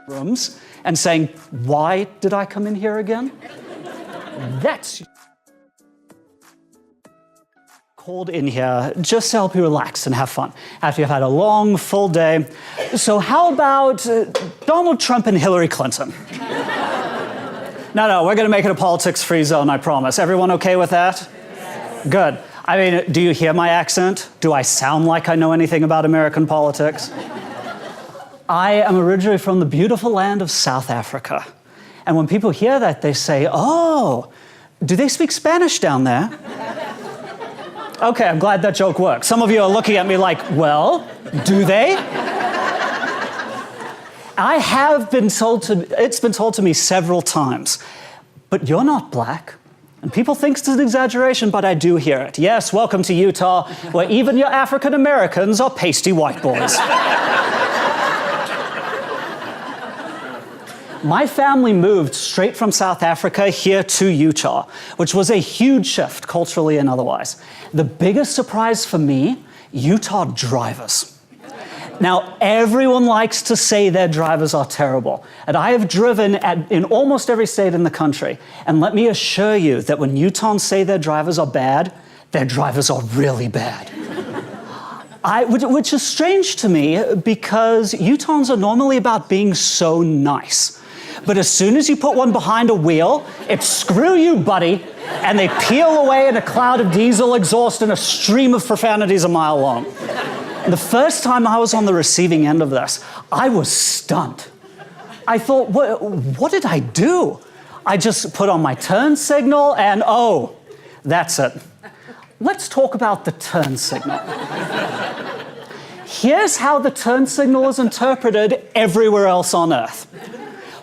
rooms and saying, why did I come in here again? That's called in here just to help you relax and have fun after you've had a long, full day. So how about Donald Trump and Hillary Clinton? No, we're going to make it a politics-free zone, I promise. Everyone okay with that? Yes. Good. I mean, do you hear my accent? Do I sound like I know anything about American politics? I am originally from the beautiful land of South Africa. And when people hear that, they say, oh, do they speak Spanish down there? Okay, I'm glad that joke worked. Some of you are looking at me like, well, do they? It's been told to me several times, but you're not black. And people think it's an exaggeration, but I do hear it. Yes, welcome to Utah, where even your African Americans are pasty white boys. My family moved straight from South Africa here to Utah, which was a huge shift culturally and otherwise. The biggest surprise for me, Utah drivers. Now, everyone likes to say their drivers are terrible, and I have driven in almost every state in the country, and let me assure you that when Utahns say their drivers are bad, their drivers are really bad. Which is strange to me because Utahns are normally about being so nice. But as soon as you put one behind a wheel, it's screw you, buddy, and they peel away in a cloud of diesel exhaust and a stream of profanities a mile long. And the first time I was on the receiving end of this, I was stunned. I thought, what did I do? I just put on my turn signal and, oh, that's it. Let's talk about the turn signal. Here's how the turn signal is interpreted everywhere else on Earth.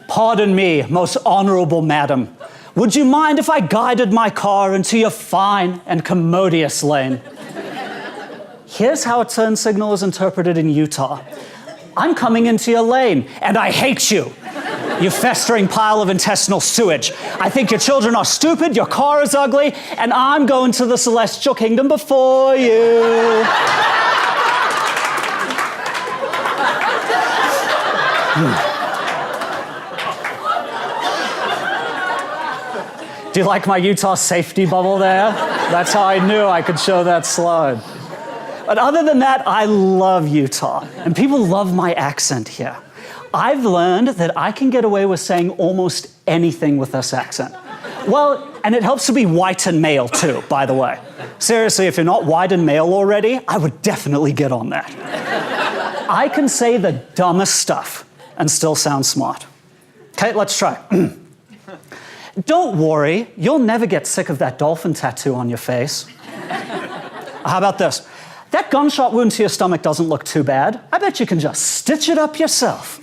Pardon me, most honorable madam. Would you mind if I guided my car into your fine and commodious lane? Here's how a turn signal is interpreted in Utah. I'm coming into your lane, and I hate you, you festering pile of intestinal sewage. I think your children are stupid, your car is ugly, and I'm going to the celestial kingdom before you. Do you like my Utah safety bubble there? That's how I knew I could show that slide. But other than that, I love Utah, and people love my accent here. I've learned that I can get away with saying almost anything with this accent. Well, and it helps to be white and male too, by the way. Seriously, if you're not white and male already, I would definitely get on that. I can say the dumbest stuff and still sound smart. Okay, let's try. Don't worry, you'll never get sick of that dolphin tattoo on your face. How about this? That gunshot wound to your stomach doesn't look too bad. I bet you can just stitch it up yourself.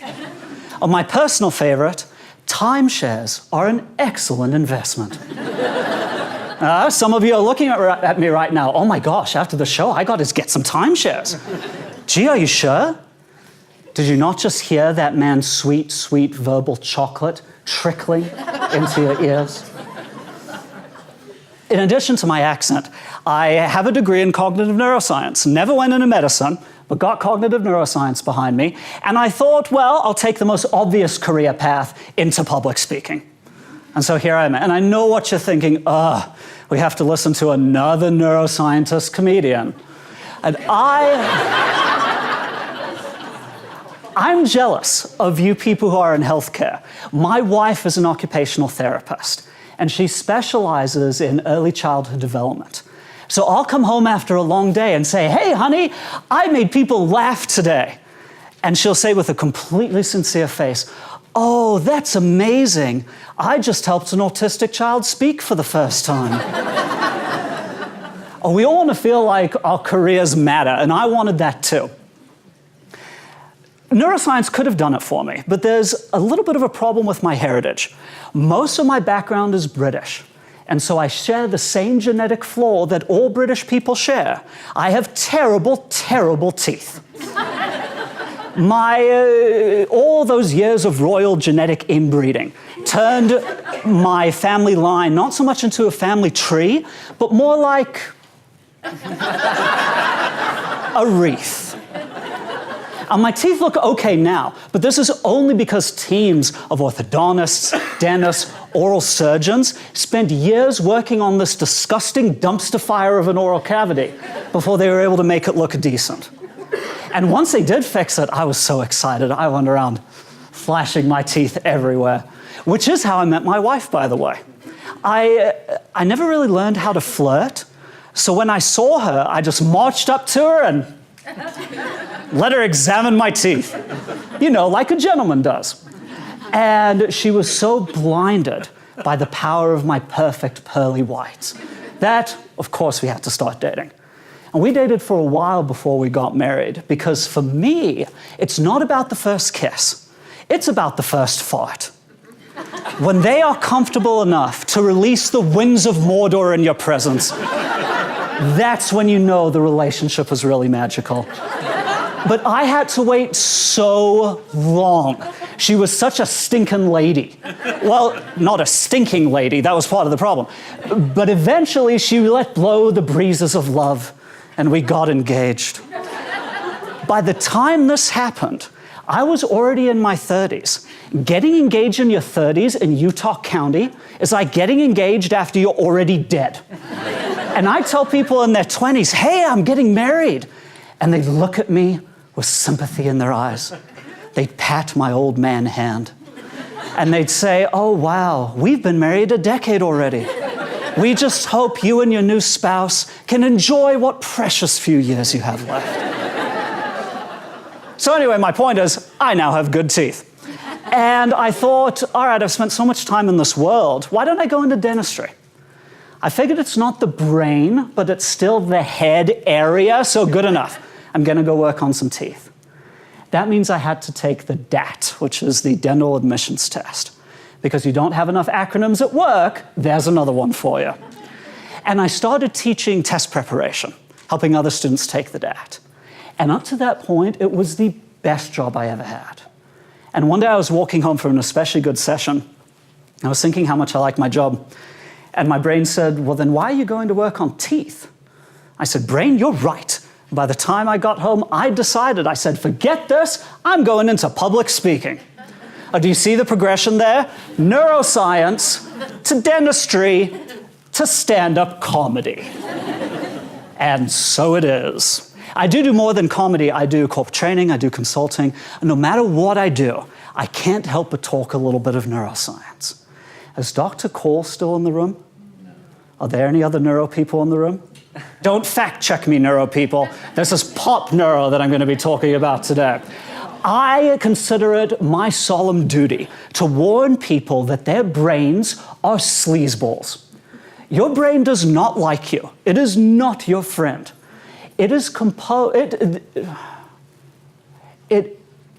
Or my personal favorite, timeshares are an excellent investment. Some of you are looking at me right now. Oh my gosh, after the show, I got to get some timeshares. Gee, are you sure? Did you not just hear that man's sweet, sweet verbal chocolate trickling into your ears? In addition to my accent, I have a degree in cognitive neuroscience. Never went into medicine, but got cognitive neuroscience behind me. And I thought, well, I'll take the most obvious career path into public speaking. And so here I am. And I know what you're thinking, we have to listen to another neuroscientist comedian. And I'm jealous of you people who are in healthcare. My wife is an occupational therapist, and she specializes in early childhood development. So I'll come home after a long day and say, hey, honey, I made people laugh today. And she'll say with a completely sincere face, oh, that's amazing. I just helped an autistic child speak for the first time. Oh, we all want to feel like our careers matter, and I wanted that too. Neuroscience could have done it for me, but there's a little bit of a problem with my heritage. Most of my background is British, and so I share the same genetic flaw that all British people share. I have terrible, terrible teeth. All those years of royal genetic inbreeding turned my family line not so much into a family tree, but more like a wreath. And my teeth look okay now, but this is only because teams of orthodontists, dentists, oral surgeons spent years working on this disgusting dumpster fire of an oral cavity before they were able to make it look decent. And once they did fix it, I was so excited. I went around flashing my teeth everywhere, which is how I met my wife, by the way. I never really learned how to flirt, so when I saw her, I just marched up to her and let her examine my teeth, you know, like a gentleman does. And she was so blinded by the power of my perfect pearly whites that, of course, we had to start dating. And we dated for a while before we got married, because for me, it's not about the first kiss. It's about the first fart. When they are comfortable enough to release the winds of Mordor in your presence, that's when you know the relationship was really magical. But I had to wait so long. She was such a stinking lady. Well, not a stinking lady, that was part of the problem. But eventually she let blow the breezes of love, and we got engaged. By the time this happened, I was already in my 30s. Getting engaged in your 30s in Utah County is like getting engaged after you're already dead. And I tell people in their 20s, hey, I'm getting married. And they look at me with sympathy in their eyes. They'd pat my old man hand. And they'd say, oh, wow, we've been married a decade already. We just hope you and your new spouse can enjoy what precious few years you have left. So anyway, my point is, I now have good teeth. And I thought, all right, I've spent so much time in this world, why don't I go into dentistry? I figured it's not the brain, but it's still the head area, so good enough. I'm gonna go work on some teeth. That means I had to take the DAT, which is the dental admissions test. Because you don't have enough acronyms at work, there's another one for you. And I started teaching test preparation, helping other students take the DAT. And up to that point, it was the best job I ever had. And one day I was walking home from an especially good session. I was thinking how much I liked my job. And my brain said, well, then why are you going to work on teeth? I said, brain, you're right. By the time I got home, I decided, I said, forget this, I'm going into public speaking. Do you see the progression there? Neuroscience to dentistry to stand-up comedy. And so it is. I do more than comedy. I do corporate training, I do consulting. And no matter what I do, I can't help but talk a little bit of neuroscience. Is Dr. Cole still in the room? Are there any other neuro people in the room? Don't fact check me, neuro people. This is pop neuro that I'm going to be talking about today. I consider it my solemn duty to warn people that their brains are sleazeballs. Your brain does not like you. It is not your friend. It is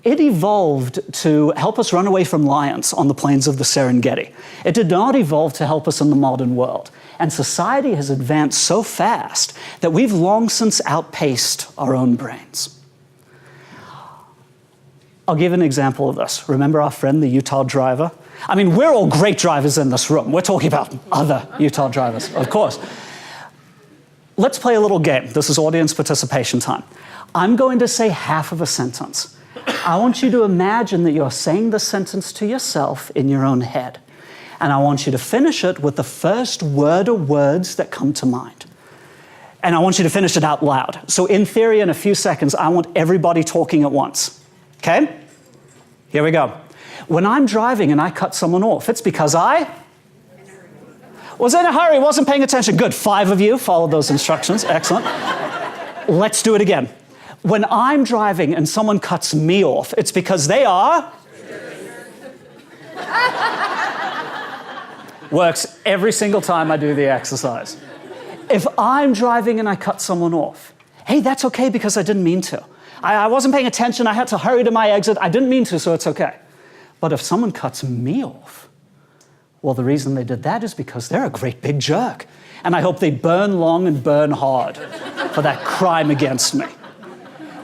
it evolved to help us run away from lions on the plains of the Serengeti. It did not evolve to help us in the modern world. And society has advanced so fast that we've long since outpaced our own brains. I'll give an example of this. Remember our friend, the Utah driver? I mean, we're all great drivers in this room. We're talking about other Utah drivers, of course. Let's play a little game. This is audience participation time. I'm going to say half of a sentence. I want you to imagine that you're saying the sentence to yourself in your own head. And I want you to finish it with the first word or words that come to mind. And I want you to finish it out loud. So in theory, in a few seconds, I want everybody talking at once. Okay? Here we go. When I'm driving and I cut someone off, it's because I was in a hurry, wasn't paying attention. Good, 5 of you followed those instructions. Excellent. Let's do it again. When I'm driving and someone cuts me off, it's because they are... Works every single time I do the exercise. If I'm driving and I cut someone off, hey, that's okay because I didn't mean to. I wasn't paying attention, I had to hurry to my exit, I didn't mean to, so it's okay. But if someone cuts me off, well, the reason they did that is because they're a great big jerk. And I hope they burn long and burn hard for that crime against me.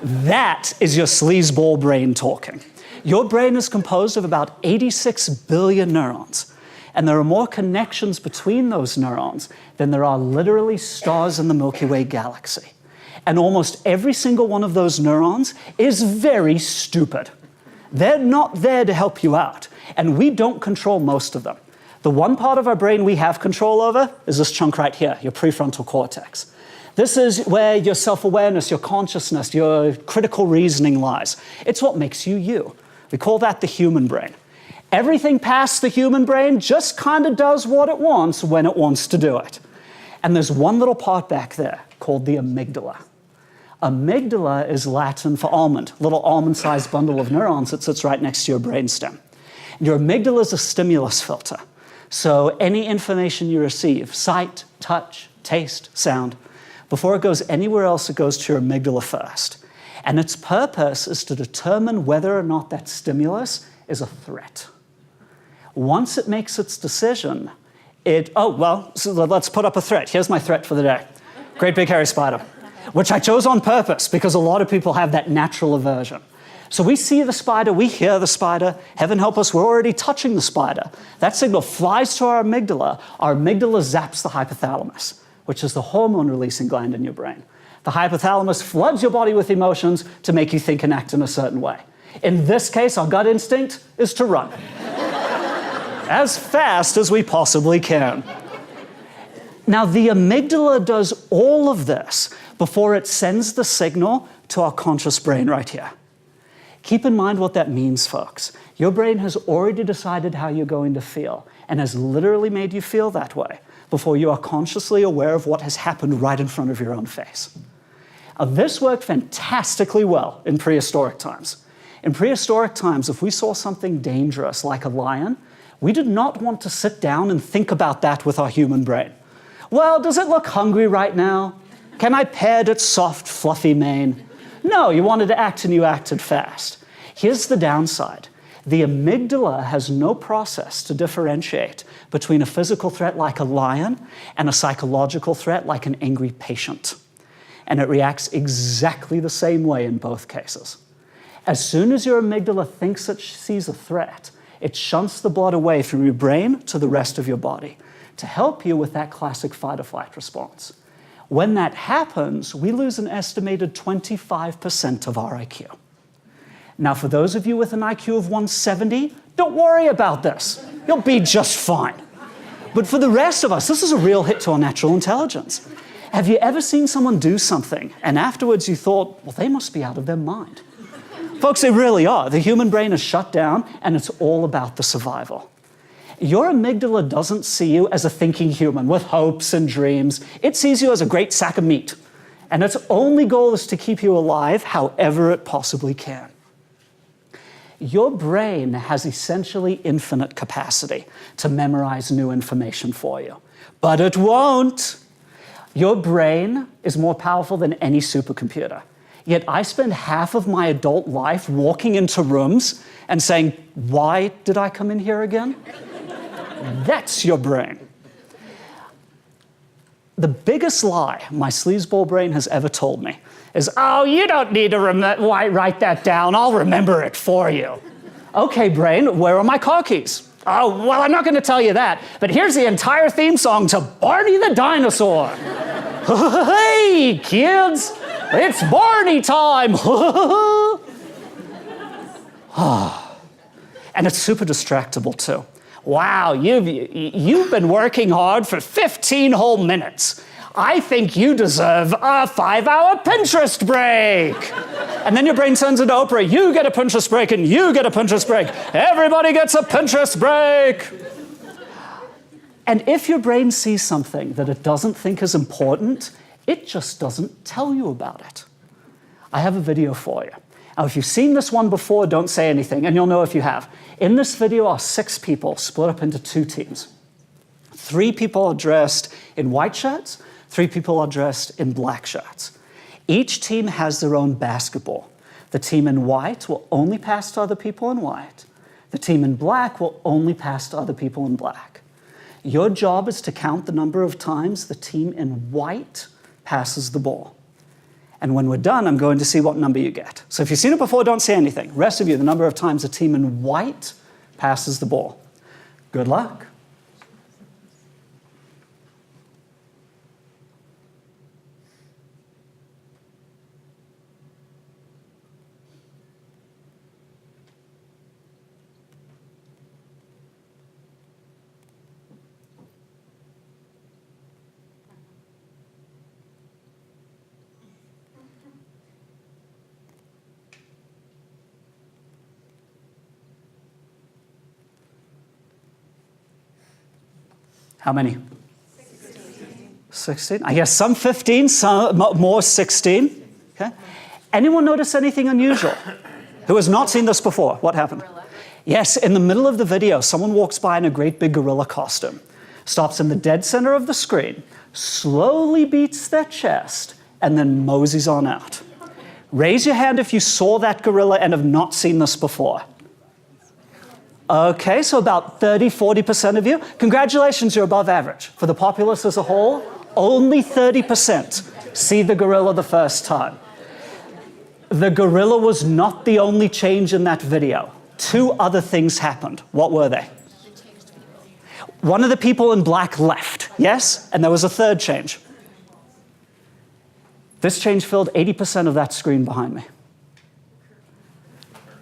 That is your sleazeball brain talking. Your brain is composed of about 86 billion neurons. And there are more connections between those neurons than there are literally stars in the Milky Way galaxy. And almost every single one of those neurons is very stupid. They're not there to help you out, and we don't control most of them. The one part of our brain we have control over is this chunk right here, your prefrontal cortex. This is where your self-awareness, your consciousness, your critical reasoning lies. It's what makes you you. We call that the human brain. Everything past the human brain just kind of does what it wants when it wants to do it. And there's one little part back there called the amygdala. Amygdala is Latin for almond, a little almond-sized bundle of neurons that sits right next to your brainstem. Your amygdala is a stimulus filter. So any information you receive, sight, touch, taste, sound, before it goes anywhere else, it goes to your amygdala first. And its purpose is to determine whether or not that stimulus is a threat. Once it makes its decision, so let's put up a threat. Here's my threat for the day. Great big hairy spider, which I chose on purpose because a lot of people have that natural aversion. So we see the spider, we hear the spider, heaven help us, we're already touching the spider. That signal flies to our amygdala zaps the hypothalamus, which is the hormone-releasing gland in your brain. The hypothalamus floods your body with emotions to make you think and act in a certain way. In this case, our gut instinct is to run as fast as we possibly can. Now, the amygdala does all of this before it sends the signal to our conscious brain right here. Keep in mind what that means, folks. Your brain has already decided how you're going to feel and has literally made you feel that way before you are consciously aware of what has happened right in front of your own face. Now, this worked fantastically well in prehistoric times. In prehistoric times, if we saw something dangerous like a lion, we did not want to sit down and think about that with our human brain. Well, does it look hungry right now? Can I pet its soft, fluffy mane? No, you wanted to act and you acted fast. Here's the downside. The amygdala has no process to differentiate between a physical threat like a lion and a psychological threat like an angry patient. And it reacts exactly the same way in both cases. As soon as your amygdala thinks it sees a threat, it shunts the blood away from your brain to the rest of your body to help you with that classic fight or flight response. When that happens, we lose an estimated 25% of our IQ. Now, for those of you with an IQ of 170, don't worry about this. You'll be just fine. But for the rest of us, this is a real hit to our natural intelligence. Have you ever seen someone do something, and afterwards you thought, well, they must be out of their mind? Folks, they really are. The human brain is shut down, and it's all about the survival. Your amygdala doesn't see you as a thinking human with hopes and dreams. It sees you as a great sack of meat. And its only goal is to keep you alive however it possibly can. Your brain has essentially infinite capacity to memorize new information for you. But it won't. Your brain is more powerful than any supercomputer. Yet I spend half of my adult life walking into rooms and saying, why did I come in here again? That's your brain. The biggest lie my sleazeball brain has ever told me is, oh, you don't need to write that down. I'll remember it for you. Okay, brain, where are my car keys? Oh, well, I'm not going to tell you that, but here's the entire theme song to Barney the Dinosaur. Hey, kids, it's Barney time. And it's super distractible, too. Wow, you've been working hard for 15 whole minutes. I think you deserve a 5-hour Pinterest break. And then your brain turns into Oprah. You get a Pinterest break and you get a Pinterest break. Everybody gets a Pinterest break. And if your brain sees something that it doesn't think is important, it just doesn't tell you about it. I have a video for you. Now, if you've seen this one before, don't say anything, and you'll know if you have. In this video are 6 people split up into 2 teams. 3 people are dressed in white shirts, 3 people are dressed in black shirts. Each team has their own basketball. The team in white will only pass to other people in white. The team in black will only pass to other people in black. Your job is to count the number of times the team in white passes the ball. And when we're done, I'm going to see what number you get. So if you've seen it before, don't say anything. Rest of you, the number of times the team in white passes the ball. Good luck. How many? 16. I guess some 15, some more 16. Okay. Anyone notice anything unusual? Who has not seen this before? What happened? Gorilla. Yes, in the middle of the video, someone walks by in a great big gorilla costume, stops in the dead center of the screen, slowly beats their chest, and then moseys on out. Raise your hand if you saw that gorilla and have not seen this before. Okay, so about 30, 40% of you. Congratulations, you're above average. For the populace as a whole, only 30% see the gorilla the first time. The gorilla was not the only change in that video. 2 other things happened. What were they? One of the people in black left, yes? And there was a third change. This change filled 80% of that screen behind me.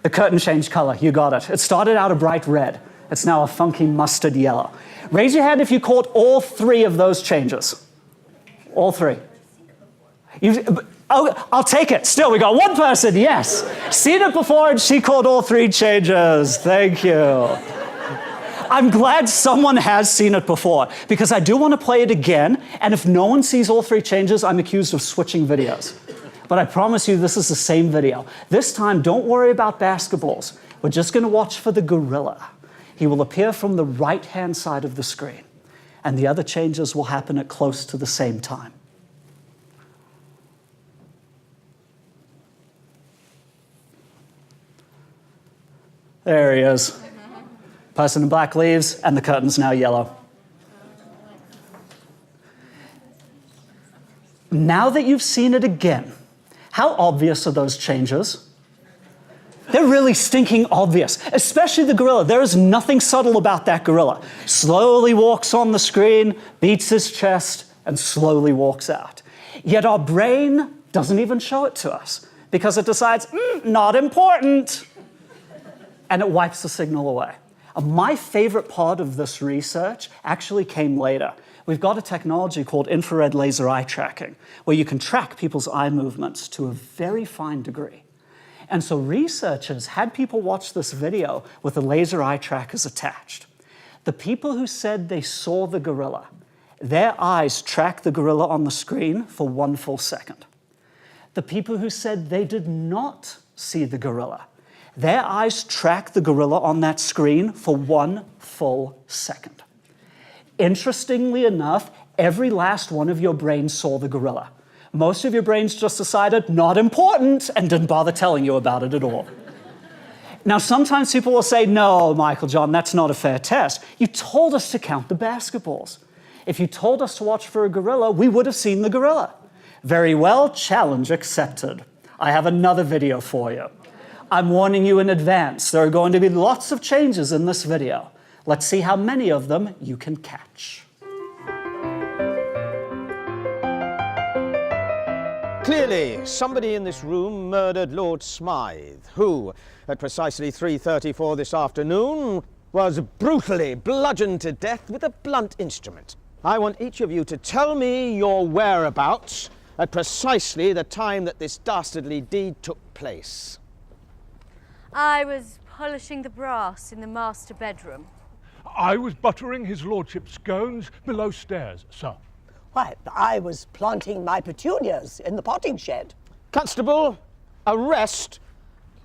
The curtain changed color, you got it. It started out a bright red. It's now a funky mustard yellow. Raise your hand if you caught all 3 of those changes. All 3. Oh, I'll take it. Still, we got 1 person, yes. Seen it before and she caught all 3 changes. Thank you. I'm glad someone has seen it before because I do want to play it again. And if no one sees all 3 changes, I'm accused of switching videos. But I promise you this is the same video. This time, don't worry about basketballs. We're just going to watch for the gorilla. He will appear from the right-hand side of the screen. And the other changes will happen at close to the same time. There he is. Person in black leaves, and the curtain's now yellow. Now that you've seen it again, how obvious are those changes? They're really stinking obvious, especially the gorilla. There is nothing subtle about that gorilla. Slowly walks on the screen, beats his chest, and slowly walks out. Yet our brain doesn't even show it to us because it decides, not important, and it wipes the signal away. My favorite part of this research actually came later. We've got a technology called infrared laser eye tracking, where you can track people's eye movements to a very fine degree. And so researchers had people watch this video with the laser eye trackers attached. The people who said they saw the gorilla, their eyes tracked the gorilla on the screen for 1 full second. The people who said they did not see the gorilla, their eyes tracked the gorilla on that screen for 1 full second. Interestingly enough, every last one of your brains saw the gorilla. Most of your brains just decided, not important, and didn't bother telling you about it at all. Now, sometimes people will say, no, Michael John, that's not a fair test. You told us to count the basketballs. If you told us to watch for a gorilla, we would have seen the gorilla. Very well, challenge accepted. I have another video for you. I'm warning you in advance. There are going to be lots of changes in this video. Let's see how many of them you can catch. Clearly, somebody in this room murdered Lord Smythe, who, at precisely 3:34 this afternoon, was brutally bludgeoned to death with a blunt instrument. I want each of you to tell me your whereabouts at precisely the time that this dastardly deed took place. I was polishing the brass in the master bedroom. I was buttering his lordship's scones below stairs, sir. Why, I was planting my petunias in the potting shed. Constable, arrest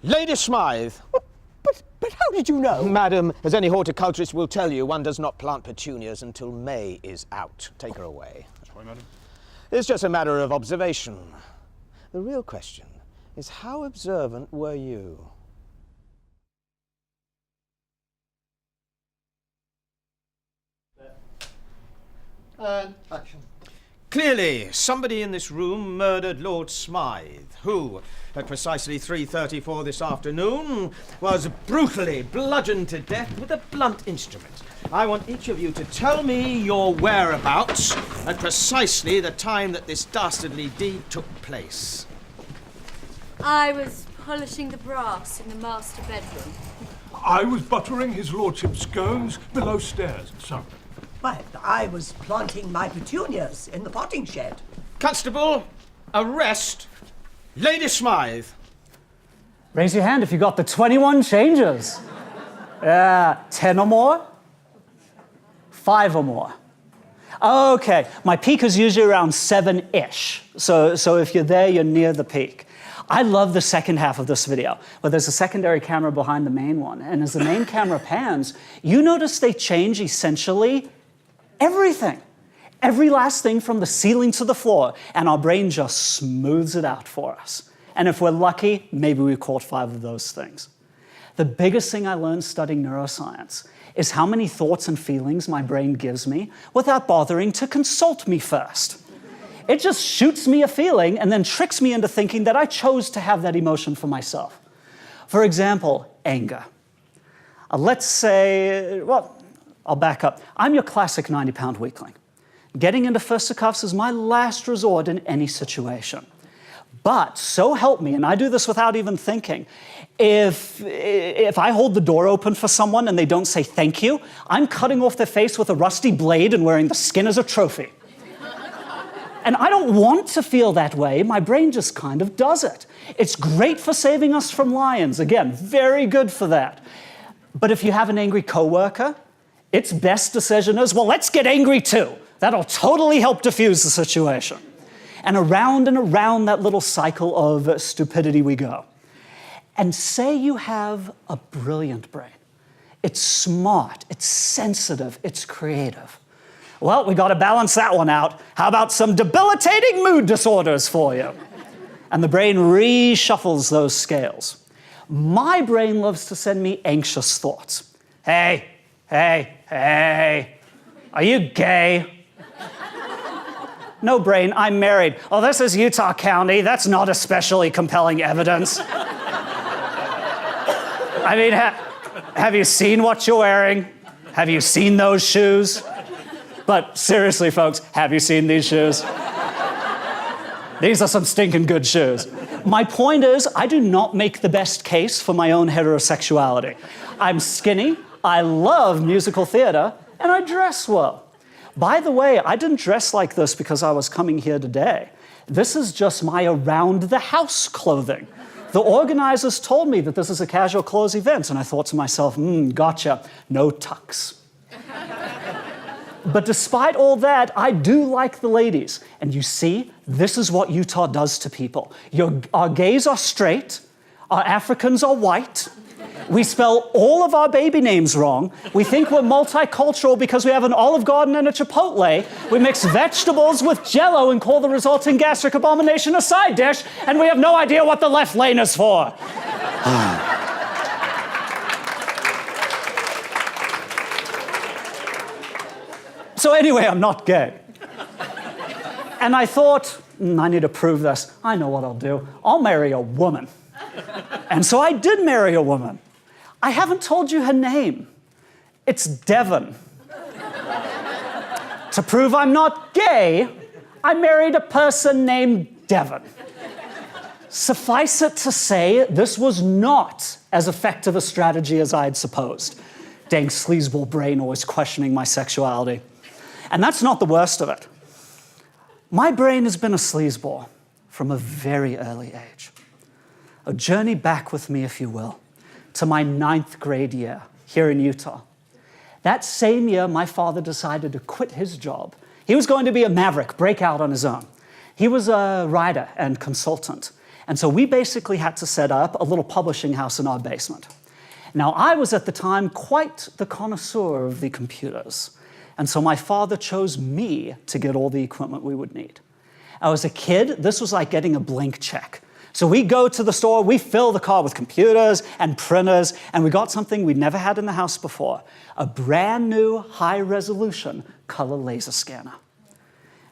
Lady Smythe. But how did you know? Madam, as any horticulturist will tell you, one does not plant petunias until May is out. Take her away. That's right, madam. It's just a matter of observation. The real question is, how observant were you? And action. Clearly, somebody in this room murdered Lord Smythe, who, at precisely 3:34 this afternoon, was brutally bludgeoned to death with a blunt instrument. I want each of you to tell me your whereabouts at precisely the time that this dastardly deed took place. I was polishing the brass in the master bedroom. I was buttering his lordship's scones below stairs, sir. Why, I was planting my petunias in the potting shed. Constable, arrest Lady Smythe. Raise your hand if you got the 21 changes. 10 or more? 5 or more? Okay, my peak is usually around 7-ish. So if you're there, you're near the peak. I love the second half of this video, where there's a secondary camera behind the main one. And as the main camera pans, you notice they change essentially everything. Every last thing from the ceiling to the floor, and our brain just smooths it out for us. And if we're lucky, maybe we caught 5 of those things. The biggest thing I learned studying neuroscience is how many thoughts and feelings my brain gives me without bothering to consult me first. It just shoots me a feeling and then tricks me into thinking that I chose to have that emotion for myself. For example, anger. Let's say, well, I'll back up. I'm your classic 90-pound weakling. Getting into fisticuffs is my last resort in any situation. But so help me, and I do this without even thinking, if I hold the door open for someone and they don't say thank you, I'm cutting off their face with a rusty blade and wearing the skin as a trophy. And I don't want to feel that way. My brain just kind of does it. It's great for saving us from lions. Again, very good for that. But if you have an angry coworker, its best decision is, well, let's get angry too. That'll totally help diffuse the situation. And around that little cycle of stupidity we go. And say you have a brilliant brain. It's smart, it's sensitive, it's creative. Well, we got to balance that one out. How about some debilitating mood disorders for you? And the brain reshuffles those scales. My brain loves to send me anxious thoughts. Hey, are you gay? No, brain, I'm married. Oh, this is Utah County. That's not especially compelling evidence. I mean, have you seen what you're wearing? Have you seen those shoes? But seriously, folks, have you seen these shoes? These are some stinking good shoes. My point is, I do not make the best case for my own heterosexuality. I'm skinny, I love musical theater, and I dress well. By the way, I didn't dress like this because I was coming here today. This is just my around-the-house clothing. The organizers told me that this is a casual clothes event, and I thought to myself, gotcha, no tux. But despite all that, I do like the ladies. And you see, this is what Utah does to people. Our gays are straight, our Africans are white, we spell all of our baby names wrong, we think we're multicultural because we have an Olive Garden and a Chipotle, we mix vegetables with Jell-O and call the resulting gastric abomination a side dish, and we have no idea what the left lane is for. So anyway, I'm not gay. And I thought, I need to prove this. I know what I'll do. I'll marry a woman. And so I did marry a woman. I haven't told you her name. It's Devon. To prove I'm not gay, I married a person named Devon. Suffice it to say, this was not as effective a strategy as I had supposed. Dang sleazeball brain always questioning my sexuality. And that's not the worst of it. My brain has been a sleazeball from a very early age. A journey back with me, if you will, to my 9th grade year here in Utah. That same year, my father decided to quit his job. He was going to be a maverick, break out on his own. He was a writer and consultant. And so we basically had to set up a little publishing house in our basement. Now, I was at the time quite the connoisseur of the computers. And so my father chose me to get all the equipment we would need. I was a kid, this was like getting a blank check. So we go to the store, we fill the car with computers and printers, and we got something we'd never had in the house before, a brand new high-resolution color laser scanner.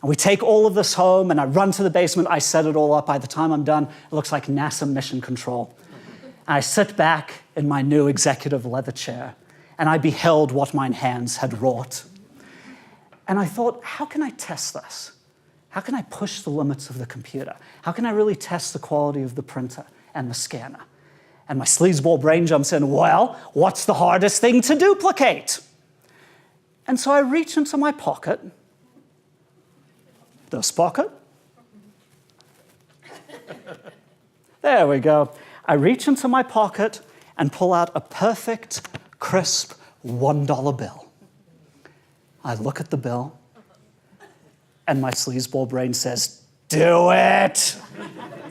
And we take all of this home, and I run to the basement, I set it all up. By the time I'm done, it looks like NASA mission control. And I sit back in my new executive leather chair, and I beheld what mine hands had wrought. And I thought, how can I test this? How can I push the limits of the computer? How can I really test the quality of the printer and the scanner? And my sleazeball brain jumps in, well, what's the hardest thing to duplicate? And so I reach into my pocket, this pocket. There we go. I reach into my pocket and pull out a perfect, crisp $1 bill. I look at the bill, And my sleazeball brain says, do it.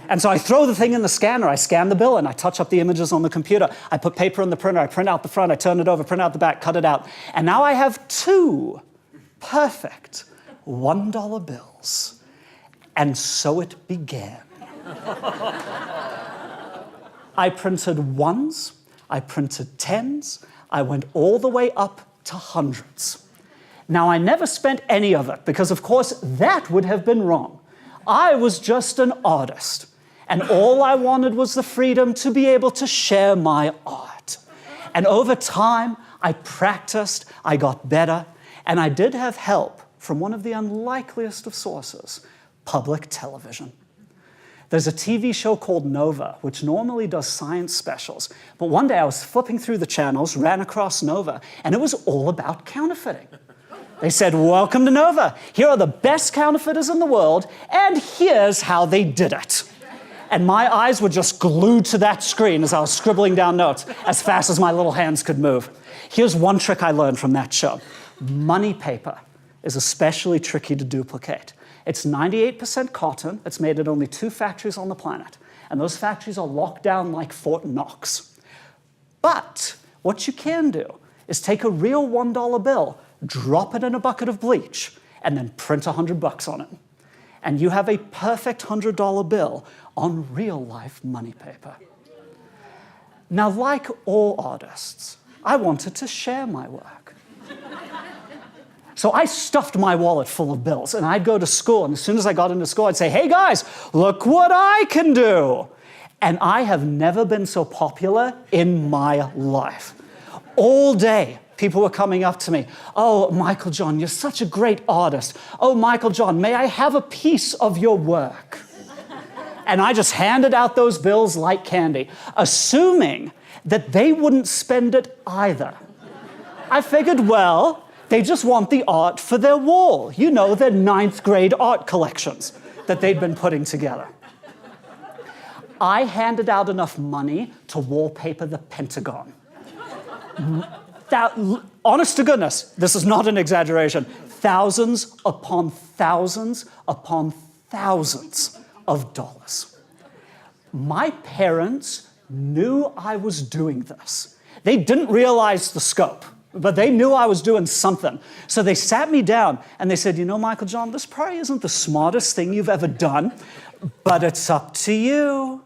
And so I throw the thing in the scanner, I scan the bill, and I touch up the images on the computer. I put paper in the printer, I print out the front, I turn it over, print out the back, cut it out. And now I have 2 perfect $1 bills. And so it began. I printed ones, I printed tens, I went all the way up to hundreds. Now, I never spent any of it because, of course, that would have been wrong. I was just an artist, and all I wanted was the freedom to be able to share my art. And over time, I practiced, I got better, and I did have help from one of the unlikeliest of sources, public television. There's a TV show called Nova, which normally does science specials. But one day I was flipping through the channels, ran across Nova, and it was all about counterfeiting. They said, welcome to Nova. Here are the best counterfeiters in the world, and here's how they did it. And my eyes were just glued to that screen as I was scribbling down notes as fast as my little hands could move. Here's one trick I learned from that show. Money paper is especially tricky to duplicate. It's 98% cotton. It's made at only 2 factories on the planet. And those factories are locked down like Fort Knox. But what you can do is take a real $1 bill, drop it in a bucket of bleach, and then print $100 on it. And you have a perfect $100 bill on real-life money paper. Now, like all artists, I wanted to share my work. So I stuffed my wallet full of bills, and I'd go to school, and as soon as I got into school, I'd say, hey guys, look what I can do. And I have never been so popular in my life. All day, people were coming up to me. Oh, Michael John, you're such a great artist. Oh, Michael John, may I have a piece of your work? And I just handed out those bills like candy, assuming that they wouldn't spend it either. I figured, well, they just want the art for their wall. You know, their 9th grade art collections that they'd been putting together. I handed out enough money to wallpaper the Pentagon. Honest to goodness, this is not an exaggeration. Thousands upon thousands upon thousands of dollars. My parents knew I was doing this. They didn't realize the scope, but they knew I was doing something. So they sat me down and they said, you know, Michael John, this probably isn't the smartest thing you've ever done, but it's up to you.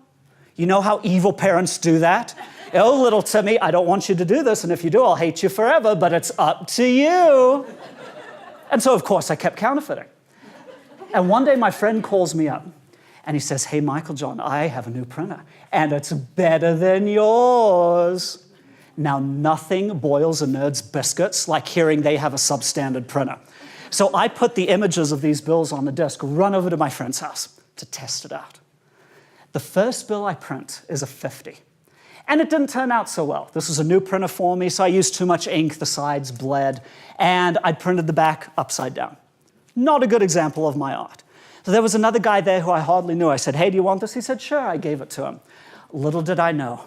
You know how evil parents do that? Oh, little Timmy, I don't want you to do this, and if you do, I'll hate you forever, but it's up to you. And so, of course, I kept counterfeiting. And one day my friend calls me up, and he says, hey, Michael John, I have a new printer, and it's better than yours. Now, nothing boils a nerd's biscuits like hearing they have a substandard printer. So I put the images of these bills on the disk, run over to my friend's house to test it out. The first bill I print is a 50. And it didn't turn out so well. This was a new printer for me, so I used too much ink, the sides bled, and I printed the back upside down. Not a good example of my art. So there was another guy there who I hardly knew. I said, hey, do you want this? He said, sure. I gave it to him. Little did I know,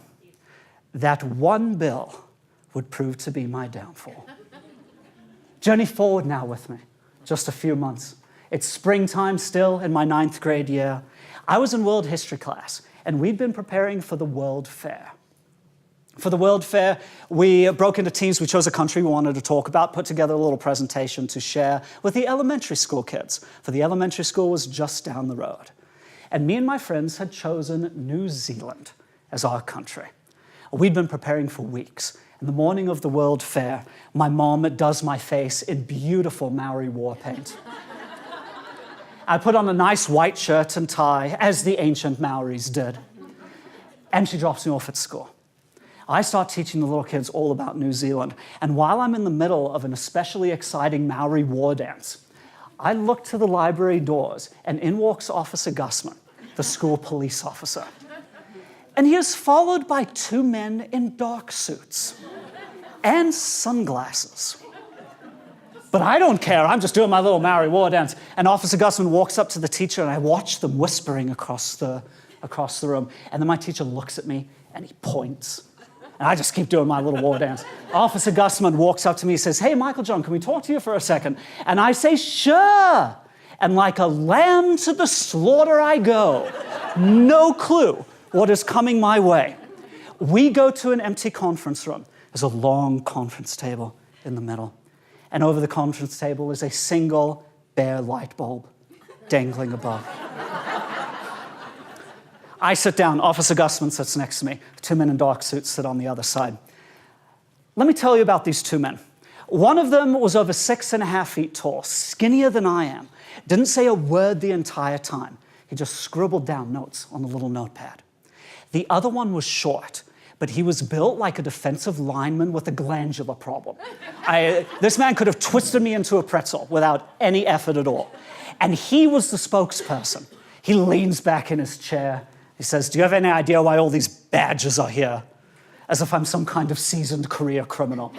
that one bill would prove to be my downfall. Journey forward now with me, just a few months. It's springtime still in my 9th grade year. I was in world history class, and we'd been preparing for the World Fair. For the World Fair, we broke into teams. We chose a country we wanted to talk about, put together a little presentation to share with the elementary school kids, for the elementary school was just down the road. And me and my friends had chosen New Zealand as our country. We'd been preparing for weeks. In the morning of the World Fair, my mom does my face in beautiful Maori war paint. I put on a nice white shirt and tie, as the ancient Maoris did. And she drops me off at school. I start teaching the little kids all about New Zealand. And while I'm in the middle of an especially exciting Maori war dance, I look to the library doors, and in walks Officer Gusman, the school police officer. And he is followed by 2 men in dark suits and sunglasses. But I don't care. I'm just doing my little Maori war dance. And Officer Gusman walks up to the teacher, and I watch them whispering across the room. And then my teacher looks at me, and he points. And I just keep doing my little war dance. Officer Gusman walks up to me and says, hey, Michael John, can we talk to you for a second? And I say, sure. and like a lamb to the slaughter I go. No clue what is coming my way. We go to an empty conference room. There's a long conference table in the middle. And over the conference table is a single bare light bulb dangling above. I sit down. Officer Gustman sits next to me. Two men in dark suits sit on the other side. Let me tell you about these two men. One of them was over 6.5 feet tall, skinnier than I am. Didn't say a word the entire time. He just scribbled down notes on a little notepad. The other one was short, but he was built like a defensive lineman with a glandular problem. This man could have twisted me into a pretzel without any effort at all. And he was the spokesperson. He leans back in his chair. He says, "Do you have any idea why all these badges are here?" As if I'm some kind of seasoned career criminal.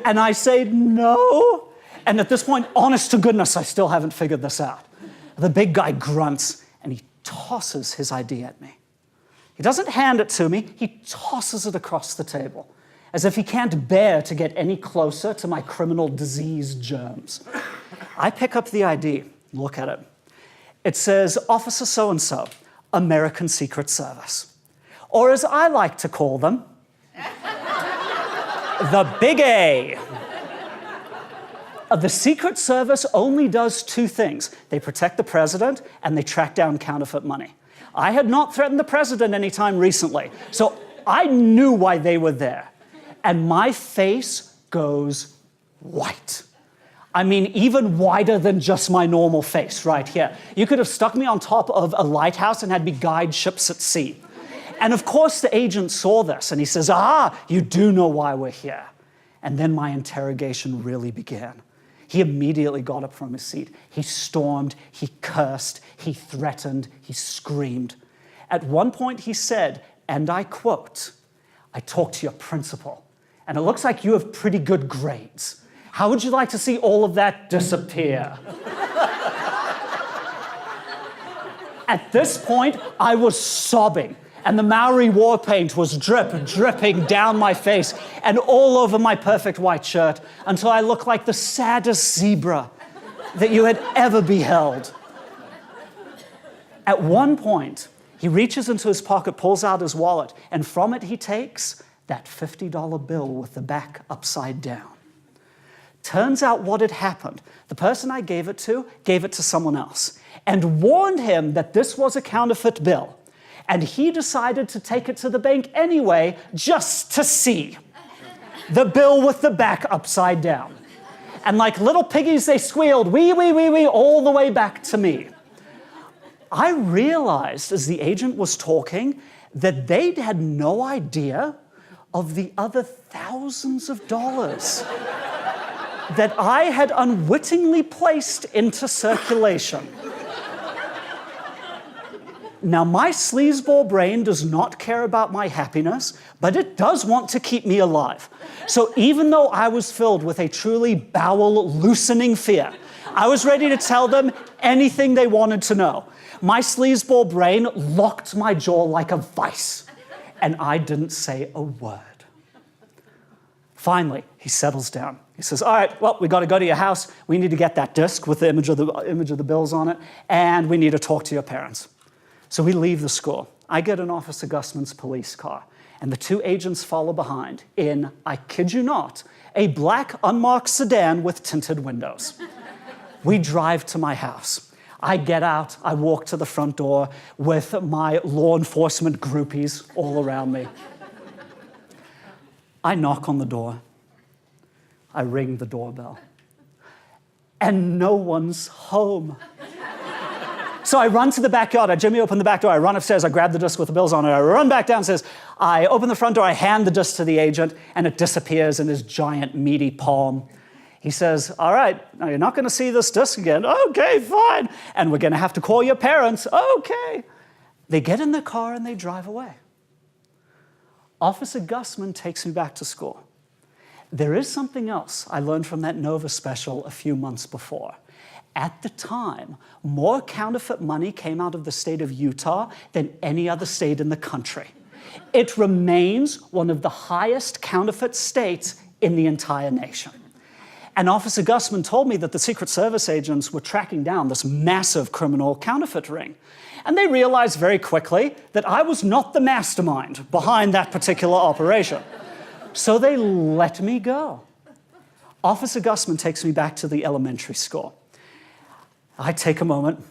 And I say, "No." And at this point, honest to goodness, I still haven't figured this out. The big guy grunts, and he tosses his ID at me. He doesn't hand it to me, he tosses it across the table, as if he can't bear to get any closer to my criminal disease germs. I pick up the ID, look at it. It says, "Officer so-and-so, American Secret Service." Or as I like to call them, the Big A. The Secret Service only does two things. They protect the president and they track down counterfeit money. I had not threatened the president anytime recently, so I knew why they were there. And my face goes white. I mean, even wider than just my normal face right here. You could have stuck me on top of a lighthouse and had me guide ships at sea. And of course the agent saw this and he says, "Ah, you do know why we're here." And then my interrogation really began. He immediately got up from his seat. He stormed, he cursed, he threatened, he screamed. At one point he said, and I quote, "I talked to your principal, and it looks like you have pretty good grades. How would you like to see all of that disappear?" At this point, I was sobbing, and the Maori war paint was dripping down my face and all over my perfect white shirt until I looked like the saddest zebra that you had ever beheld. At one point, he reaches into his pocket, pulls out his wallet, and from it he takes that $50 bill with the back upside down. Turns out what had happened, the person I gave it to someone else, and warned him that this was a counterfeit bill. And he decided to take it to the bank anyway, just to see the bill with the back upside down. And like little piggies, they squealed, "Wee, wee, wee, wee," all the way back to me. I realized as the agent was talking that they'd had no idea of the other thousands of dollars that I had unwittingly placed into circulation. Now, my sleazeball brain does not care about my happiness, but it does want to keep me alive. So even though I was filled with a truly bowel-loosening fear, I was ready to tell them anything they wanted to know. My sleazeball brain locked my jaw like a vice, and I didn't say a word. Finally, he settles down. He says, "All right, well, we got to go to your house. We need to get that disc with the image of the bills on it, and we need to talk to your parents." So we leave the school. I get in Officer Gustman's police car, and the two agents follow behind in, I kid you not, a black unmarked sedan with tinted windows. We drive to my house. I get out, I walk to the front door with my law enforcement groupies all around me. I knock on the door. I ring the doorbell. And no one's home. So I run to the backyard, I jimmy open the back door, I run upstairs, I grab the disc with the bills on it, I run back downstairs, I open the front door, I hand the disc to the agent, and it disappears in his giant, meaty palm. He says, "All right, now you're not going to see this disc again." "Okay, fine. And we're going to have to call your parents." "Okay." They get in the car and they drive away. Officer Gustman takes me back to school. There is something else I learned from that Nova special a few months before. At the time, more counterfeit money came out of the state of Utah than any other state in the country. It remains one of the highest counterfeit states in the entire nation. And Officer Gusman told me that the Secret Service agents were tracking down this massive criminal counterfeit ring. And they realized very quickly that I was not the mastermind behind that particular operation. So they let me go. Officer Gusman takes me back to the elementary school. I take a moment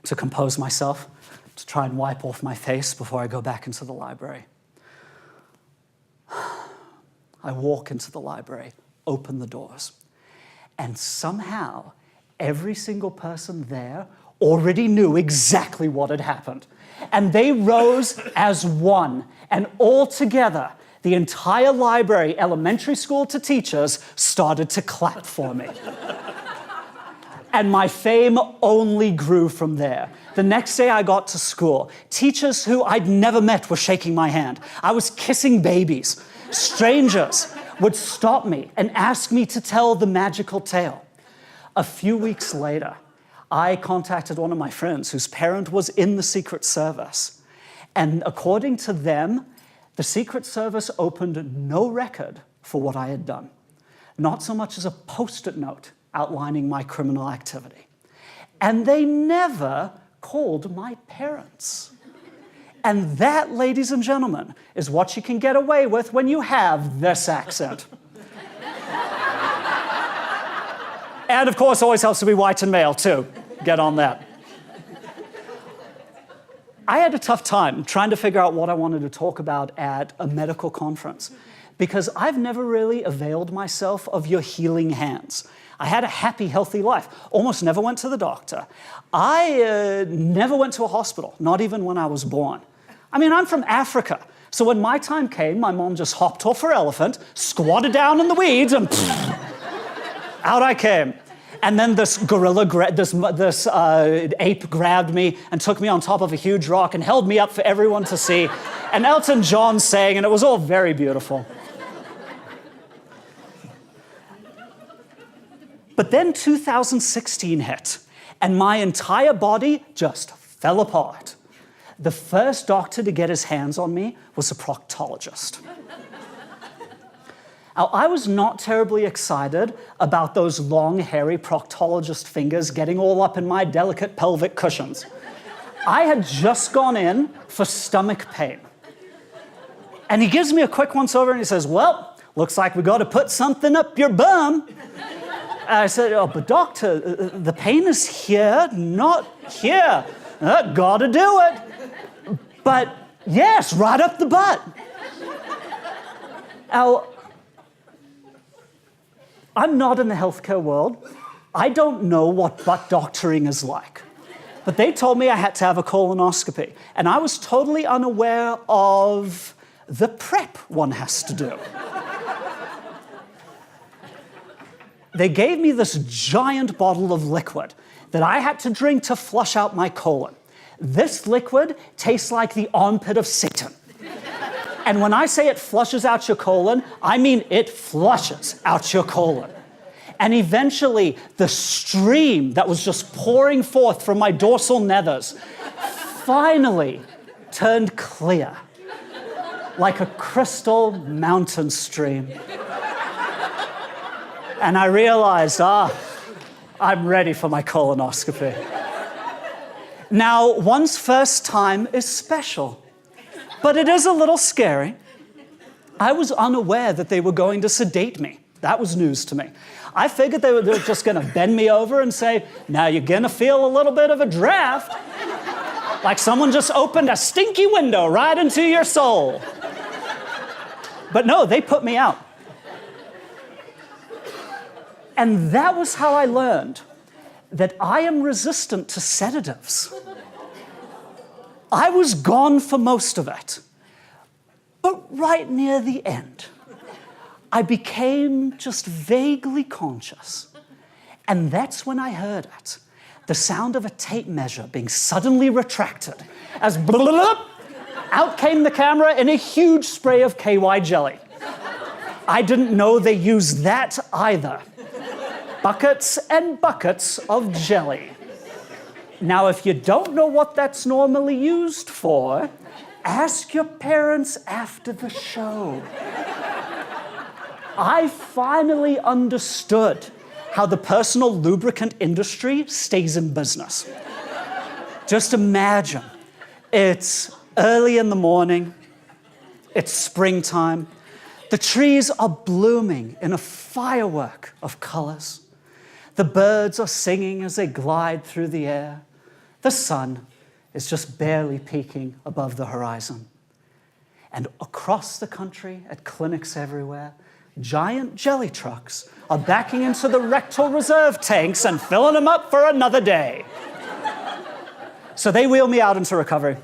to compose myself, to try and wipe off my face before I go back into the library. I walk into the library, open the doors, and somehow every single person there already knew exactly what had happened. And they rose as one, and all together, the entire library, elementary school to teachers, started to clap for me. And my fame only grew from there. The next day I got to school. Teachers who I'd never met were shaking my hand. I was kissing babies. Strangers would stop me and ask me to tell the magical tale. A few weeks later, I contacted one of my friends whose parent was in the Secret Service. And according to them, the Secret Service opened no record for what I had done, not so much as a post-it note outlining my criminal activity. And they never called my parents. And that, ladies and gentlemen, is what you can get away with when you have this accent. And of course, always helps to be white and male, too. Get on that. I had a tough time trying to figure out what I wanted to talk about at a medical conference, because I've never really availed myself of your healing hands. I had a happy, healthy life. Almost never went to the doctor. I never went to a hospital, not even when I was born. I mean, I'm from Africa. So when my time came, my mom just hopped off her elephant, squatted down in the weeds, and out I came. And then this ape grabbed me and took me on top of a huge rock and held me up for everyone to see. And Elton John sang, and it was all very beautiful. But then 2016 hit, and my entire body just fell apart. The first doctor to get his hands on me was a proctologist. Now, I was not terribly excited about those long, hairy proctologist fingers getting all up in my delicate pelvic cushions. I had just gone in for stomach pain. And he gives me a quick once-over and he says, "Well, looks like we got to put something up your bum." I said, "Oh, but doctor, the pain is here, not here. Gotta do it." "But yes, right up the butt." Now, I'm not in the healthcare world. I don't know what butt doctoring is like. But they told me I had to have a colonoscopy. And I was totally unaware of the prep one has to do. They gave me this giant bottle of liquid that I had to drink to flush out my colon. This liquid tastes like the armpit of Satan. And when I say it flushes out your colon, I mean it flushes out your colon. And eventually, the stream that was just pouring forth from my dorsal nethers finally turned clear, like a crystal mountain stream. And I realized, I'm ready for my colonoscopy. Now, one's first time is special. But it is a little scary. I was unaware that they were going to sedate me. That was news to me. I figured they were just going to bend me over and say, "Now you're going to feel a little bit of a draft." Like someone just opened a stinky window right into your soul. But no, they put me out. And that was how I learned that I am resistant to sedatives. I was gone for most of it. But right near the end, I became just vaguely conscious. And that's when I heard it. The sound of a tape measure being suddenly retracted as out came the camera in a huge spray of KY jelly. I didn't know they used that either. Buckets and buckets of jelly. Now, if you don't know what that's normally used for, ask your parents after the show. I finally understood how the personal lubricant industry stays in business. Just imagine, it's early in the morning, it's springtime, the trees are blooming in a firework of colors. The birds are singing as they glide through the air. The sun is just barely peeking above the horizon. And across the country, at clinics everywhere, giant jelly trucks are backing into the rectal reserve tanks and filling them up for another day. So they wheel me out into recovery.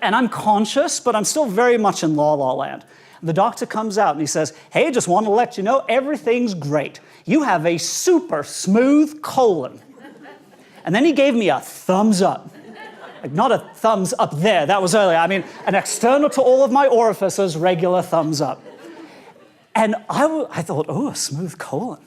And I'm conscious, but I'm still very much in la-la land. The doctor comes out and he says, hey, just want to let you know everything's great. You have a super smooth colon. And then he gave me a thumbs up. Like, not a thumbs up there, that was earlier. I mean, an external to all of my orifices, regular thumbs up. And I thought, oh, a smooth colon.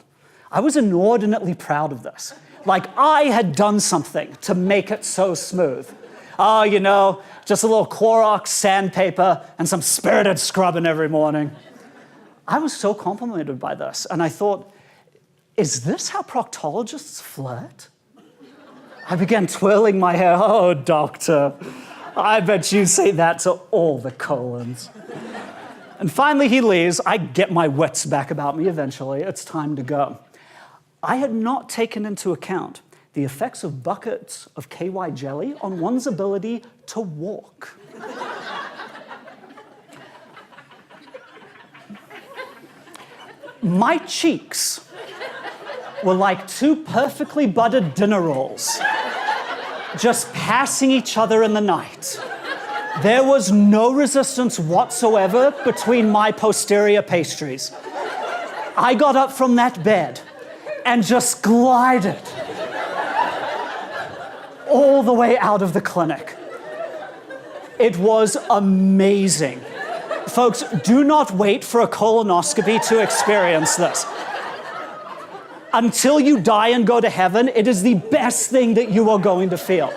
I was inordinately proud of this. Like I had done something to make it so smooth. Oh, you know, just a little Clorox sandpaper and some spirited scrubbing every morning. I was so complimented by this, and I thought, is this how proctologists flirt? I began twirling my hair. Oh, doctor, I bet you say that to all the colons. And finally he leaves. I get my wits back about me eventually. It's time to go. I had not taken into account the effects of buckets of KY jelly on one's ability to walk. My cheeks were like two perfectly buttered dinner rolls, just passing each other in the night. There was no resistance whatsoever between my posterior pastries. I got up from that bed and just glided all the way out of the clinic. It was amazing. Folks, do not wait for a colonoscopy to experience this. Until you die and go to heaven, it is the best thing that you are going to feel.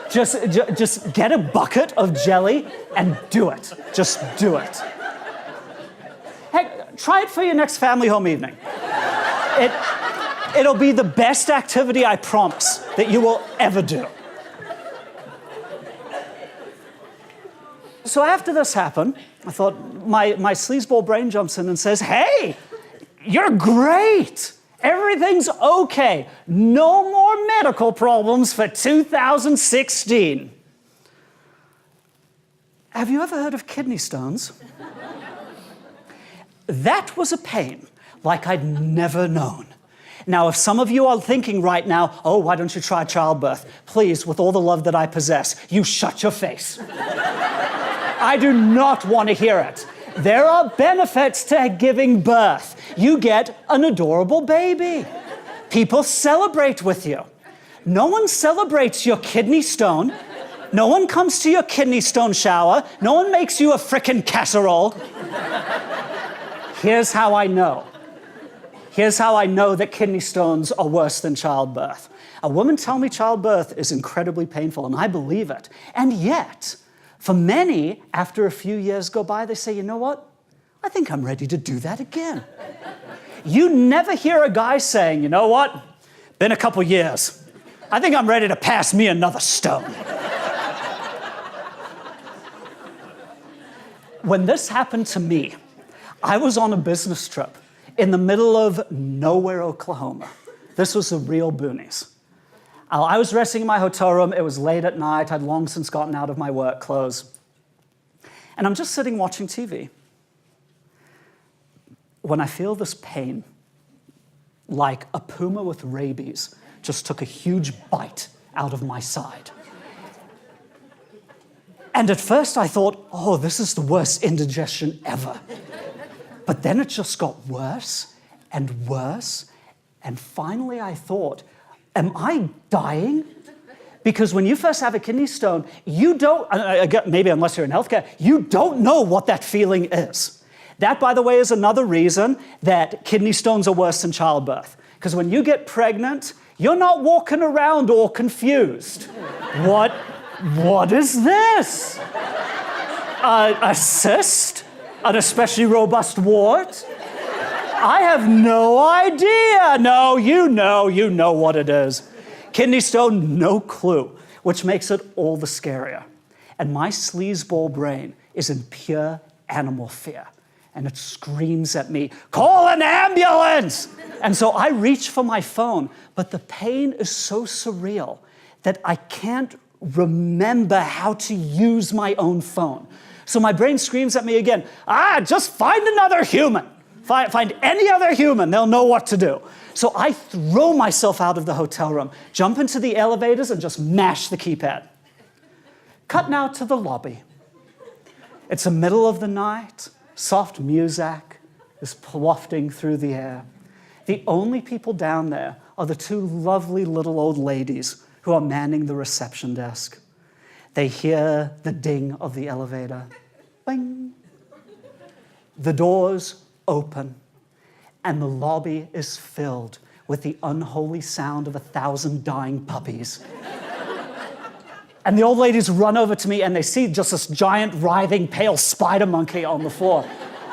Just get a bucket of jelly and do it. Just do it. Heck, try it for your next family home evening. It'll be the best activity, I promise, that you will ever do. So after this happened, I thought, my sleazeball brain jumps in and says, hey, you're great. Everything's okay. No more medical problems for 2016. Have you ever heard of kidney stones? That was a pain like I'd never known. Now, if some of you are thinking right now, oh, why don't you try childbirth? Please, with all the love that I possess, you shut your face. I do not want to hear it. There are benefits to giving birth. You get an adorable baby. People celebrate with you. No one celebrates your kidney stone. No one comes to your kidney stone shower. No one makes you a frickin' casserole. Here's how I know. Here's how I know that kidney stones are worse than childbirth. A woman tell me childbirth is incredibly painful, and I believe it. And yet, for many, after a few years go by, they say, you know what? I think I'm ready to do that again. You never hear a guy saying, you know what? Been a couple years. I think I'm ready to pass me another stone. When this happened to me, I was on a business trip in the middle of nowhere, Oklahoma. This was the real boonies. I was resting in my hotel room. It was late at night. I'd long since gotten out of my work clothes. And I'm just sitting watching TV when I feel this pain, like a puma with rabies just took a huge bite out of my side. And at first I thought, oh, this is the worst indigestion ever. But then it just got worse and worse. And finally I thought, am I dying? Because when you first have a kidney stone, you don't, maybe unless you're in healthcare, you don't know what that feeling is. That, by the way, is another reason that kidney stones are worse than childbirth. Because when you get pregnant, you're not walking around all confused. What is this? A cyst? An especially robust wart? I have no idea. No, you know what it is. Kidney stone, no clue, which makes it all the scarier. And my sleazeball brain is in pure animal fear. And it screams at me, call an ambulance! And so I reach for my phone, but the pain is so surreal that I can't remember how to use my own phone. So my brain screams at me again, just find another human. Find any other human, they'll know what to do. So I throw myself out of the hotel room, jump into the elevators, and just mash the keypad. Cut now to the lobby. It's the middle of the night. Soft music is wafting through the air. The only people down there are the two lovely little old ladies who are manning the reception desk. They hear the ding of the elevator. Bing. The doors open, and the lobby is filled with the unholy sound of 1,000 dying puppies. And the old ladies run over to me and they see just this giant, writhing, pale spider monkey on the floor.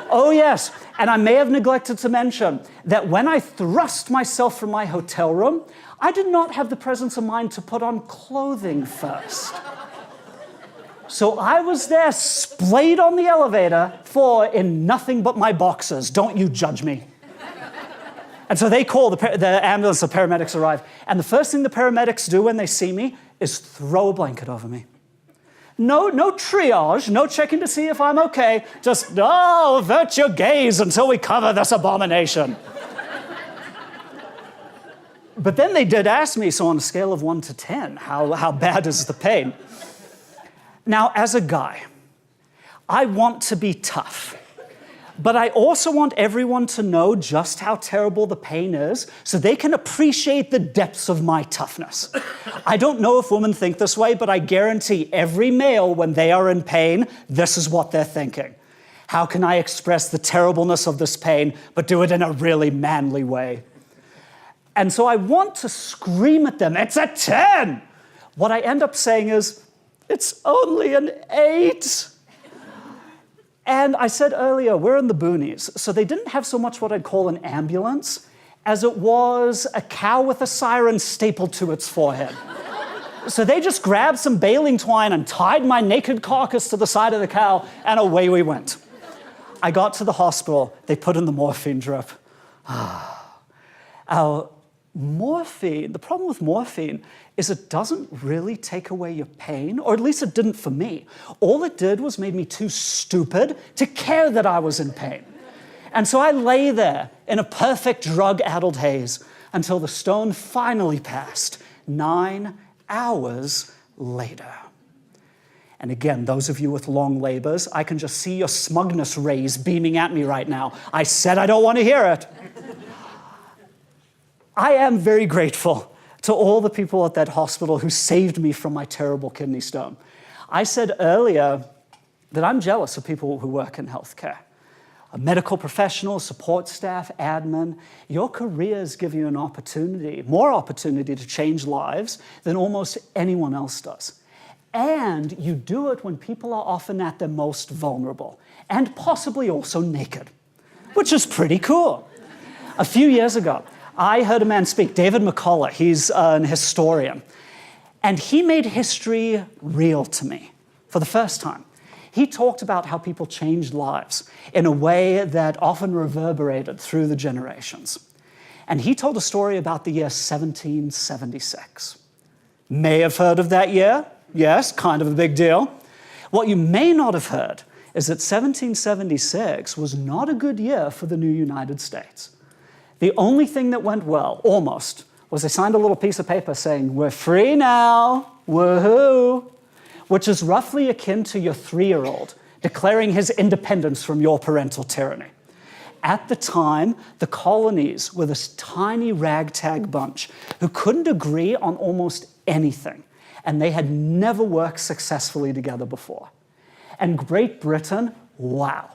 Oh yes, and I may have neglected to mention that when I thrust myself from my hotel room, I did not have the presence of mind to put on clothing first. So I was there splayed on the elevator floor in nothing but my boxers. Don't you judge me. And so they call the ambulance, the paramedics arrive. And the first thing the paramedics do when they see me is throw a blanket over me. No triage, no checking to see if I'm okay. Just, avert your gaze until we cover this abomination. But then they did ask me, so on a scale of 1 to 10, how bad is the pain? Now, as a guy, I want to be tough. But I also want everyone to know just how terrible the pain is so they can appreciate the depths of my toughness. I don't know if women think this way, but I guarantee every male, when they are in pain, this is what they're thinking. How can I express the terribleness of this pain, but do it in a really manly way? And so I want to scream at them, it's a 10! What I end up saying is, it's only an 8. And I said earlier, we're in the boonies, so they didn't have so much what I'd call an ambulance as it was a cow with a siren stapled to its forehead. So they just grabbed some baling twine and tied my naked carcass to the side of the cow, and away we went. I got to the hospital. They put in the morphine drip. Morphine, the problem with morphine is it doesn't really take away your pain, or at least it didn't for me. All it did was made me too stupid to care that I was in pain. And so I lay there in a perfect drug-addled haze until the stone finally passed 9 hours later. And again, those of you with long labors, I can just see your smugness rays beaming at me right now. I said I don't want to hear it. I am very grateful to all the people at that hospital who saved me from my terrible kidney stone. I said earlier that I'm jealous of people who work in healthcare. Medical professionals, support staff, admin. Your careers give you an opportunity, more opportunity to change lives than almost anyone else does. And you do it when people are often at their most vulnerable and possibly also naked, which is pretty cool. A few years ago, I heard a man speak, David McCullough. He's an historian. And he made history real to me for the first time. He talked about how people changed lives in a way that often reverberated through the generations. And he told a story about the year 1776. May have heard of that year. Yes, kind of a big deal. What you may not have heard is that 1776 was not a good year for the new United States. The only thing that went well, almost, was they signed a little piece of paper saying, we're free now, woohoo, which is roughly akin to your 3-year-old declaring his independence from your parental tyranny. At the time, the colonies were this tiny ragtag bunch who couldn't agree on almost anything, and they had never worked successfully together before. And Great Britain, wow.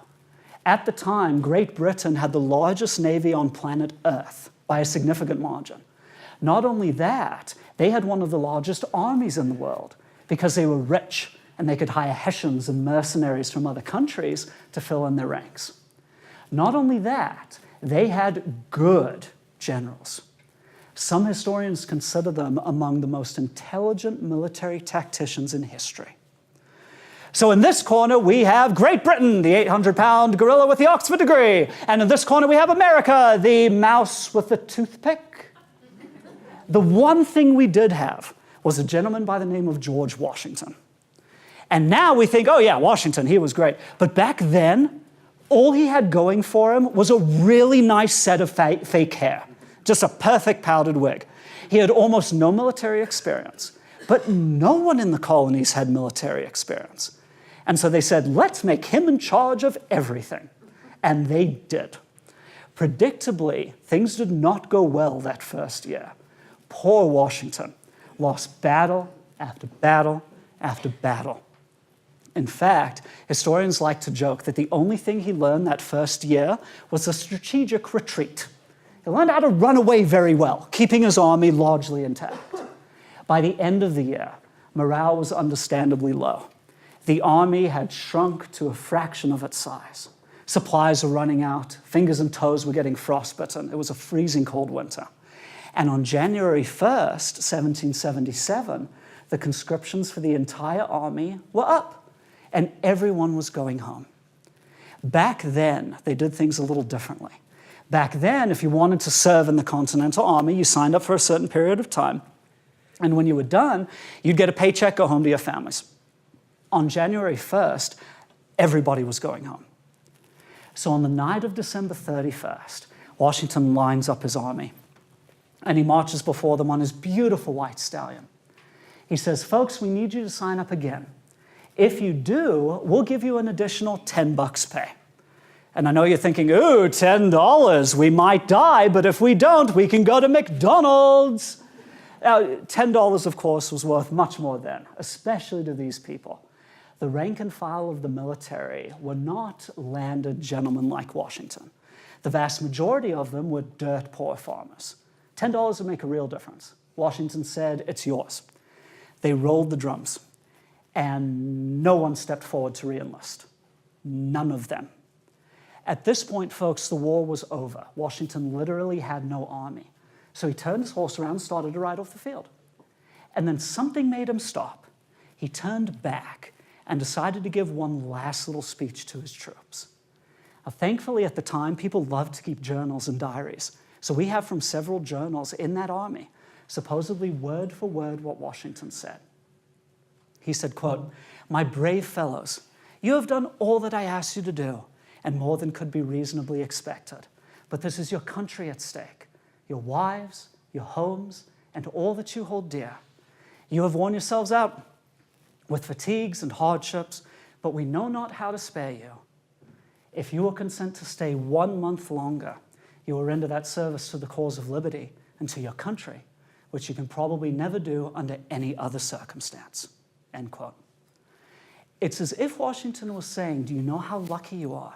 At the time, Great Britain had the largest navy on planet Earth by a significant margin. Not only that, they had one of the largest armies in the world because they were rich and they could hire Hessians and mercenaries from other countries to fill in their ranks. Not only that, They had good generals. Some historians consider them among the most intelligent military tacticians in history. So in this corner, we have Great Britain, the 800-pound gorilla with the Oxford degree. And in this corner, we have America, the mouse with the toothpick. The one thing we did have was a gentleman by the name of George Washington. And now we think, oh yeah, Washington, he was great. But back then, all he had going for him was a really nice set of fake hair. Just a perfect powdered wig. He had almost no military experience. But no one in the colonies had military experience. And so they said, let's make him in charge of everything. And they did. Predictably, things did not go well that first year. Poor Washington lost battle after battle after battle. In fact, historians like to joke that the only thing he learned that first year was a strategic retreat. He learned how to run away very well, keeping his army largely intact. By the end of the year, morale was understandably low. The army had shrunk to a fraction of its size. Supplies were running out. Fingers and toes were getting frostbitten. It was a freezing cold winter. And on January 1st, 1777, the conscriptions for the entire army were up, and everyone was going home. Back then, they did things a little differently. Back then, if you wanted to serve in the Continental Army, you signed up for a certain period of time. And when you were done, you'd get a paycheck, go home to your families. On January 1st, everybody was going home. So on the night of December 31st, Washington lines up his army, and he marches before them on his beautiful white stallion. He says, folks, we need you to sign up again. If you do, we'll give you an additional $10 pay. And I know you're thinking, ooh, $10, we might die, but if we don't, we can go to McDonald's. Now, $10, of course, was worth much more then, especially to these people. The rank and file of the military were not landed gentlemen like Washington. The vast majority of them were dirt poor farmers. $10 would make a real difference. Washington said, it's yours. They rolled the drums, and no one stepped forward to re-enlist. None of them. At this point, folks, the war was over. Washington literally had no army. So he turned his horse around and started to ride off the field. And then something made him stop. He turned back and decided to give one last little speech to his troops. Now, thankfully, at the time, people loved to keep journals and diaries. So we have from several journals in that army, supposedly word for word what Washington said. He said, quote, "My brave fellows, you have done all that I asked you to do, and more than could be reasonably expected. But this is your country at stake, your wives, your homes, and all that you hold dear. You have worn yourselves out with fatigues and hardships, but we know not how to spare you. If you will consent to stay 1 month longer, you will render that service to the cause of liberty and to your country, which you can probably never do under any other circumstance." End quote. It's as if Washington was saying, do you know how lucky you are?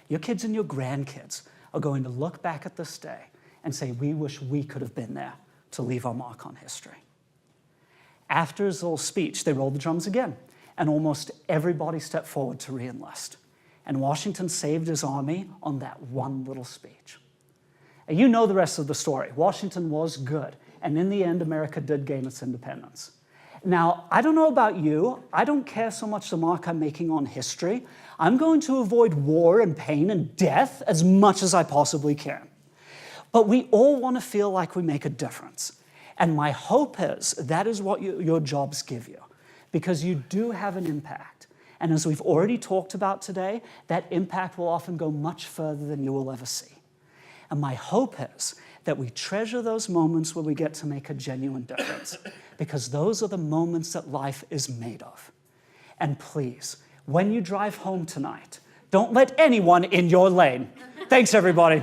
Your kids and your grandkids are going to look back at this day and say, we wish we could have been there to leave our mark on history. After his little speech, they rolled the drums again, and almost everybody stepped forward to re-enlist. And Washington saved his army on that one little speech. And you know the rest of the story. Washington was good, and in the end, America did gain its independence. Now, I don't know about you. I don't care so much the mark I'm making on history. I'm going to avoid war and pain and death as much as I possibly can. But we all want to feel like we make a difference. And my hope is that is what your jobs give you, because you do have an impact. And as we've already talked about today, that impact will often go much further than you will ever see. And my hope is that we treasure those moments where we get to make a genuine difference, because those are the moments that life is made of. And please, when you drive home tonight, don't let anyone in your lane. Thanks, everybody.